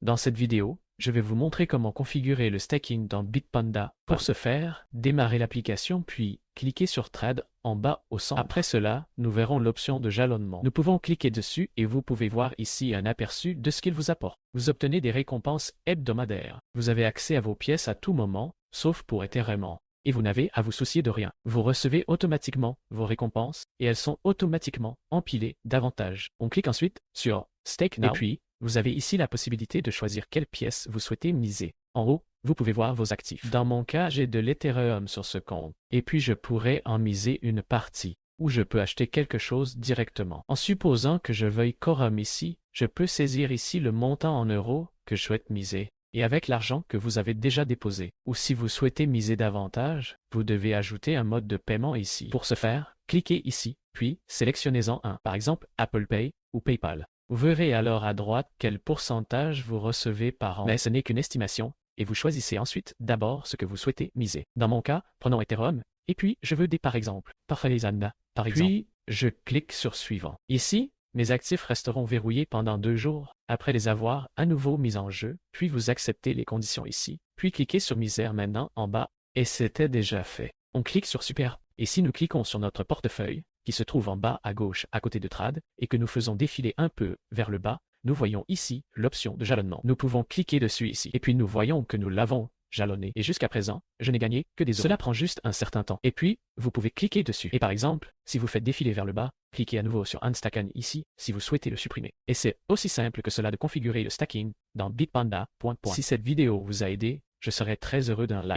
Dans cette vidéo, je vais vous montrer comment configurer le stacking dans Bitpanda. Pour ce faire, démarrez l'application puis cliquez sur Trade en bas au centre. Après cela, nous verrons l'option de jalonnement. Nous pouvons cliquer dessus et vous pouvez voir ici un aperçu de ce qu'il vous apporte. Vous obtenez des récompenses hebdomadaires. Vous avez accès à vos pièces à tout moment, sauf pour Ethereum. Et vous n'avez à vous soucier de rien. Vous recevez automatiquement vos récompenses et elles sont automatiquement empilées davantage. On clique ensuite sur Stake Now et puis vous avez ici la possibilité de choisir quelle pièce vous souhaitez miser. En haut, vous pouvez voir vos actifs. Dans mon cas, j'ai de l'Ethereum sur ce compte et puis je pourrais en miser une partie ou je peux acheter quelque chose directement. En supposant que je veuille Quorum ici, je peux saisir ici le montant en euros que je souhaite miser et avec l'argent que vous avez déjà déposé. Ou si vous souhaitez miser davantage, vous devez ajouter un mode de paiement ici. Pour ce faire, cliquez ici, puis sélectionnez-en un, par exemple Apple Pay ou PayPal. Vous verrez alors à droite quel pourcentage vous recevez par an. Mais ce n'est qu'une estimation, et vous choisissez ensuite d'abord ce que vous souhaitez miser. Dans mon cas, prenons Ethereum, et puis je veux des par exemple, Parfait par exemple. Puis je clique sur Suivant. Ici, mes actifs resteront verrouillés pendant 2 jours après les avoir à nouveau mis en jeu, puis vous acceptez les conditions ici, puis cliquez sur Misère maintenant en bas, et c'était déjà fait. On clique sur Super, et si nous cliquons sur notre portefeuille, qui se trouve en bas à gauche à côté de Trade, et que nous faisons défiler un peu vers le bas, nous voyons ici l'option de jalonnement. Nous pouvons cliquer dessus ici, et puis nous voyons que nous l'avons jalonné. Et jusqu'à présent, je n'ai gagné que des euros. Cela prend juste un certain temps. Et puis, vous pouvez cliquer dessus. Et par exemple, si vous faites défiler vers le bas, cliquez à nouveau sur Unstacken ici si vous souhaitez le supprimer. Et c'est aussi simple que cela de configurer le stacking dans Bitpanda. Si cette vidéo vous a aidé, je serais très heureux d'un like.